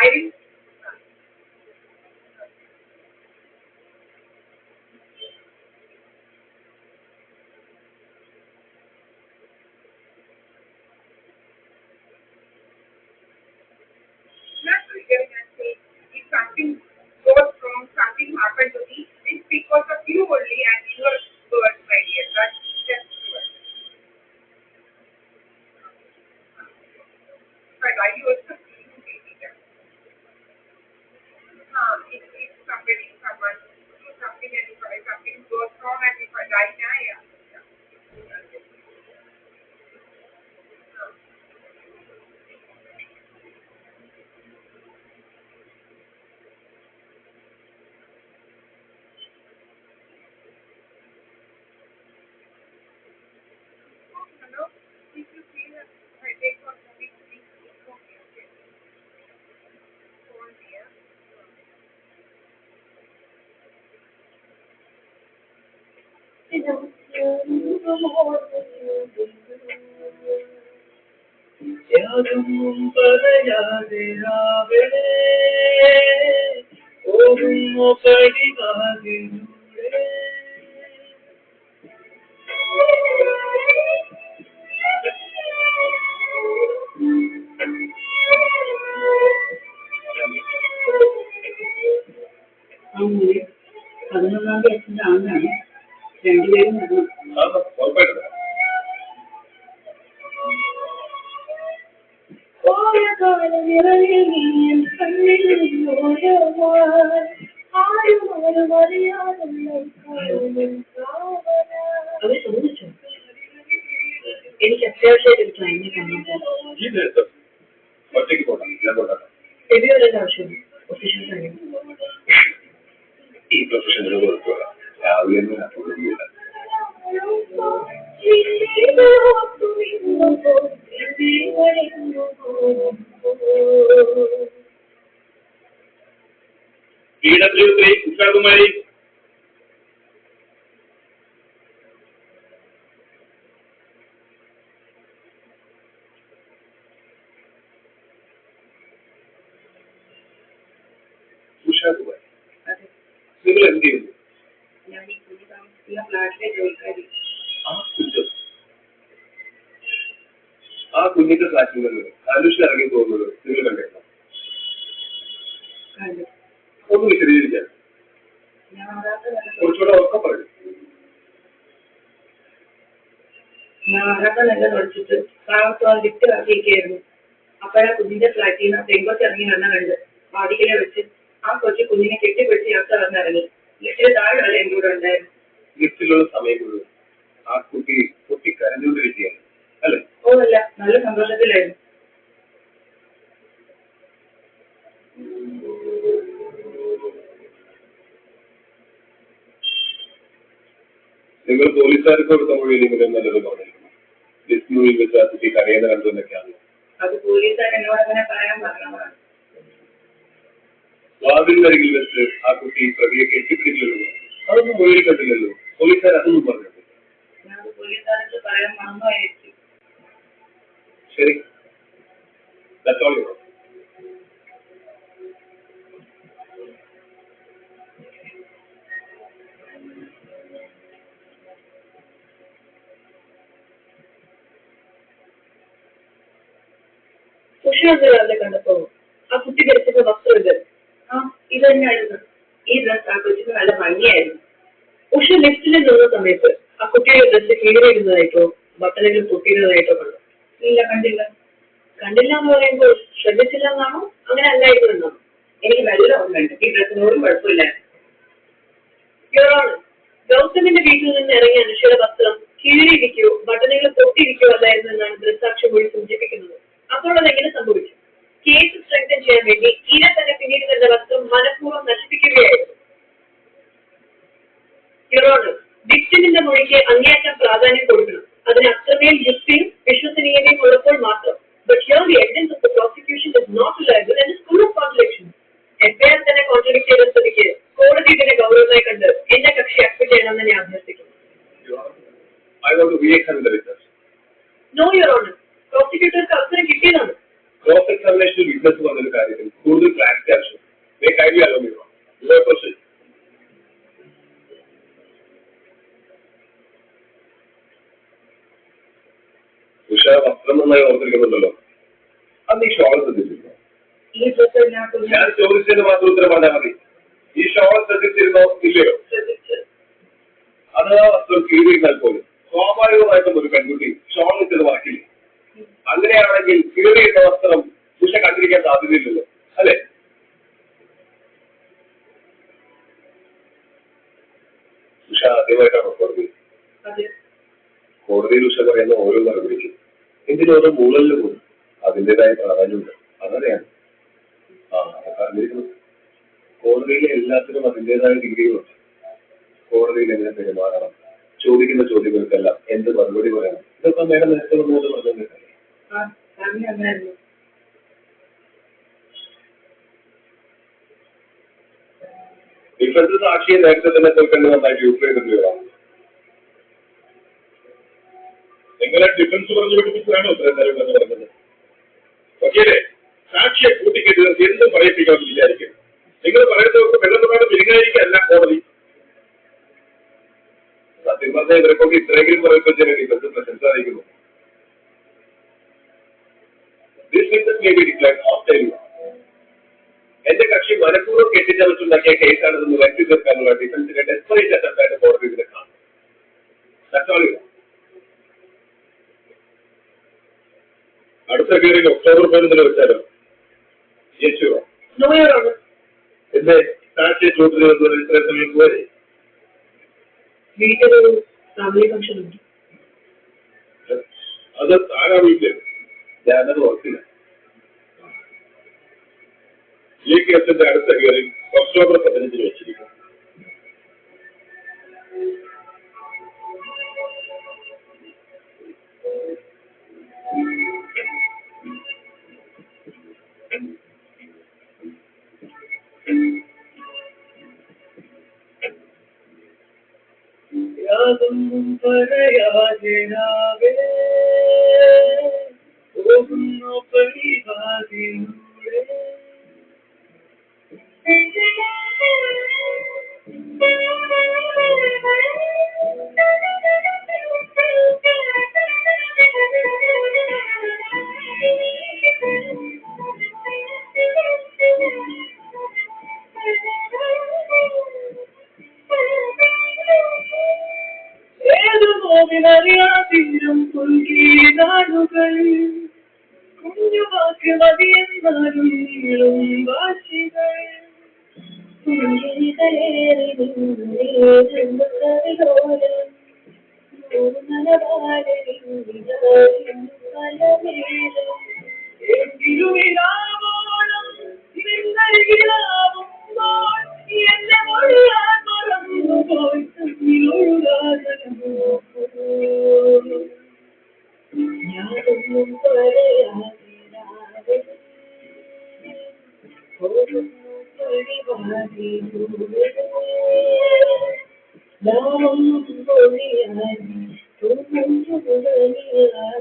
didn't. Not triggering and saying if something goes wrong, something happened to me, it's because of you only and your words, my dear. That's just true. But I also feel to be here. If someone do something and if something goes wrong and if I die now, yeah. Hello? If you feel a headache or something, please inform me, okay? Phone me, yeah? യാതൊന്നും പറയാതെ രാവിലെ ഓടുന്നു പടിവാതിലൂടെ. അങ്ങനെ 11-ാം തീയതി അച്ഛൻ്റെ ആണ്ടാണ്. രണ്ടുപേരും വരണം. അത് ചോദിച്ചു. എനിക്ക് അത്യാവശ്യമായിട്ട് ഒരു ക്ലൈൻറ്റിനെ കാണാൻ ആവശ്യമില്ല. ഒഫീഷ്യൽ കാര്യം ഈ പ്രൊഫഷനിൽ കൊടുക്കുക രാവിലെ PW3 ഉഷാകുമാരി ഉഷാകുമാരി നിങ്ങൾ എന്ത് ചെയ്യുന്നു? ഞാൻ ഈ കുഞ്ഞു താമസിക്കുന്ന ഫ്ലാറ്റിലെ ജോലിക്കാരി. ആ കുഞ്ഞിന്റെ ഫ്ലാറ്റിൽ നിന്ന് അനുഷ ഇറങ്ങി പോകുന്നത് നിങ്ങൾ കണ്ടിരുന്നു? ഒന്ന് വിശദീകരിക്കാൻ കുറച്ചുകൂടെ ഉറക്കം പറയും. ഞാൻ അതൊക്കെ നല്ല കളിച്ചിട്ട് താമസം ലിഫ്റ്റ് ആക്കിയിരിക്കുകയായിരുന്നു. അപ്പോഴാ കുഞ്ഞിന്റെ ഫ്ലാറ്റിൽ നിന്ന് പെങ്കൊച്ച് ഇറങ്ങി വന്ന കണ്ട് വാടിക്കലെ വെച്ച് ആ കൊച്ചു കുഞ്ഞിനെ കെട്ടിപ്പിടിച്ച് യാത്ര വന്നിറങ്ങി. ലിഫ്റ്റിൽ താഴെ വരെ എൻ്റെ കൂടെ ഉണ്ടായിരുന്നു. ലിഫ്റ്റിലുള്ള സമയം മുഴുവൻ ആ കുട്ടി കുട്ടി കരഞ്ഞുകൊണ്ടിരിക്കുകയാണ് അല്ലേ? ഓ അല്ല, നല്ല സന്തോഷത്തിലായിരുന്നു. നിങ്ങൾ പോലീസുകാർക്ക് കൊടുത്ത മൊഴിയിലെങ്കിലും നല്ലത് പറഞ്ഞിരിക്കുന്നു. ലിസ്റ്റിനുള്ളിൽ വെച്ച് ആ കുട്ടി കരയുന്ന കണ്ടു എന്നൊക്കെയാണ്. അത് പോലീസുകാർ എന്നോട് അങ്ങനെ പറയാൻ പറഞ്ഞതാണ്. വാതിലിനരികിൽ വെച്ച് ആ കുട്ടി പ്രതിയെ കെട്ടിപ്പിടിച്ചില്ലല്ലോ, അതൊന്നും മൊഴിയിൽ കണ്ടില്ലല്ലോ. പോലീസുകാർ അതൊന്നും പറഞ്ഞിട്ടില്ല. ഞാൻ പോലീസുകാർക്ക് പറയാൻ മറന്നുമായിരിക്കും. ശരി, that's all you know. ഉഷാദിനെ കണ്ടപ്പോ ആ കുട്ടി ധരിച്ചിട്ട് വസ്ത്രം ഇത് ഇത് തന്നെയായിരുന്നു. ഈ ഡ്രസ് ആ കൊച്ചിന് നല്ല ഭംഗിയായിരുന്നു. ഉഷ ലിഫ്റ്റിൽ നിന്ന സമയത്ത് ആ കുട്ടിയുടെ ഡ്രസ് കീറിയിരുന്നതായിട്ടോ ബട്ടണുകൾ പൊട്ടിയിരുന്നതായിട്ടോ കണ്ടു? ഇല്ല, കണ്ടില്ല. കണ്ടില്ല എന്ന് പറയുമ്പോൾ ശ്രദ്ധിച്ചില്ല എന്നാണോ, അങ്ങനെ അല്ലായിരുന്നു എന്നാണോ? എനിക്ക് നല്ല ഓർമ്മയുണ്ട്, ഈ ഡ്രസ്സിനോടും കുഴപ്പമില്ലായിരുന്നു. ഗൗതമിന്റെ വീട്ടിൽ നിന്ന് ഇറങ്ങിയ അനുഷയുടെ വസ്ത്രം കീറിയിരിക്കുകയോ ബട്ടണുകൾ പൊട്ടിയിരിക്കുകയോ അല്ലായിരുന്നു എന്നാണ് ദൃക്സാക്ഷി മൊഴി സൂചിപ്പിക്കുന്നത്. അപ്പോൾ അതെങ്ങനെ സംഭവിച്ചു? കേസ് സ്ട്രെങ്തൻ ചെയ്യാൻ വേണ്ടി ഇര തന്നെ പിന്നീട് തന്റെ വസ്ത്രം മനഃപൂർവ്വം നശിപ്പിക്കുകയായിരുന്നു. വിക്ടിമിന്റെ മൊഴിക്ക് അങ്ങേയറ്റം പ്രാധാന്യം കൊടുക്കണം. അതിന് അത്രമേൽ യുക്തിയും വിശ്വസനീയതയും ഉള്ളപ്പോൾ മാത്രം. But here the evidence of the prosecution is not reliable and is full of contradictions. FIR തന്നെ കോൺട്രഡിക്ട് ചെയ്ത സ്ഥിതിക്ക് കോടതി ഇതിനെ ഗൗരവമായി കണ്ട് എന്റെ കക്ഷി അക്സെപ്റ്റ് ചെയ്യണമെന്ന് ഞാൻ അഭ്യർത്ഥിക്കുന്നു. I want to re-examine the witness. No, Your Honor. പ്രോസിക്യൂട്ടർക്ക് അവസരം കിട്ടിയതാണ്. Cross എക്സാമിനേഷൻ വിറ്റ്നസ് പറഞ്ഞൊരു കാര്യത്തിൽ കൂടുതൽ ക്ലാരിറ്റി ആവശ്യം. കൈലി അലോമിയോ ക്വസ്റ്റ്യൻ. ഉഷ വസ്ത്രം നന്നായി ഓർത്തിരിക്കുന്നുണ്ടല്ലോ. അന്ന് ഈ ഷോൾ ശ്രദ്ധിച്ചിരുന്നു. ഞാൻ ചോദിച്ചതിന് മാത്രം ഉത്തരം പറഞ്ഞാൽ മതി. ഈ ഷോൾ ശ്രദ്ധിച്ചിരുന്നോ ഇല്ലയോ? അത് ആ വസ്ത്രം കീറിയിരുന്നാൽ പോലും സ്വാഭാവികമായിട്ടും ഒരു പെൺകുട്ടി ഷോൾ ഇട്ടത് മറക്കില്ല. അങ്ങനെയാണെങ്കിൽ കീറിയിരുന്ന വസ്ത്രം ഉഷ കണ്ടിരിക്കാൻ സാധ്യതയില്ലല്ലോ, അല്ലെ? ഉഷ ആദ്യമായിട്ടാണോ കോടതിയിൽ ഉഷ പറയുന്ന ഓരോ നടപടിക്കും എന്തിനോരോ മൂളലിന് പോലും അതിൻ്റെതായ പ്രാധാന്യമുണ്ട്. അതറിയാം. അറിഞ്ഞിരിക്കുന്നു. കോടതിയിലെ എല്ലാത്തിനും അതിൻ്റെതായ രീതികളുണ്ട്. കോടതിയിൽ എങ്ങനെ പെരുമാറണം, ചോദിക്കുന്ന ചോദ്യങ്ങൾക്കെല്ലാം എന്ത് മറുപടി പറയണം, ഇതൊക്കെ മേഡം നേരത്തെ വന്നത് പറഞ്ഞിട്ടുണ്ട്. ഡിഫൻസ് സാക്ഷിയെ നേരത്തെ തന്നെ പോയിക്കണ്ട് നന്നായിട്ട് യൂട്ടിലൈസ് ചെയ്തിട്ടുള്ളതാണ്. നിങ്ങളെ ഡിഫൻസ് പറഞ്ഞു പഠിപ്പിച്ചതാണോ ഇത്രയും നേരം എന്ന് പറഞ്ഞത്? ഓക്കെ, സാക്ഷിയെ കൂട്ടിക്കെട്ടി എന്തും പറയിപ്പിക്കാമെന്ന് വിചാരിക്കും. നിങ്ങൾ പറയുന്നവർക്ക് വെള്ളത്തോടെ വിരുങ്ങായിരിക്കല്ല കോടതി. സത്യം പറഞ്ഞാൽ ഇവരെ കൊണ്ട് ഇത്രയെങ്കിലും പറയിപ്പിച്ചാൽ ഡിഫൻസ് പ്രശംസ അറിയിക്കുന്നു. എന്റെ കക്ഷി മനഃപൂർവ്വം കെട്ടിച്ചമച്ചുണ്ടാക്കിയ കേസാണെന്ന് വരുത്തി തീർക്കാനുള്ള ഡിഫൻസിന്റെ ഡെസ്പറേറ്റ് അറ്റംപ്റ്റായിട്ട് കോടതി ഇതിനെ കാണും. അടുത്ത ഹിയറിംഗ് ഒക്ടോബർ 11 വെച്ചാലോ? എന്റെ സാക്ഷിയെ ചോദ്യം ചെയ്യുന്നത് ഇത്ര സമയം പോരെ? അത് താനാ വീട്ടിൽ ഞാനത് ഓർത്തില്ല. ഈ കേസിന്റെ അടുത്ത ഹിയറിംഗ് ഒക്ടോബർ 15 വെച്ചിരിക്കും. യാതൊന്നും പറയാതെ പോകുന്നു പരിപാടിയിലൂടെ. ഏതു നോവിനറിയാതിരും പുൽകീനാടുകൾ കുഞ്ഞു വാക്ക് മതിയെന്നാലും നീളും വാശികൾ. ഞാനൊന്നും പറയാതെ നാമൊന്നും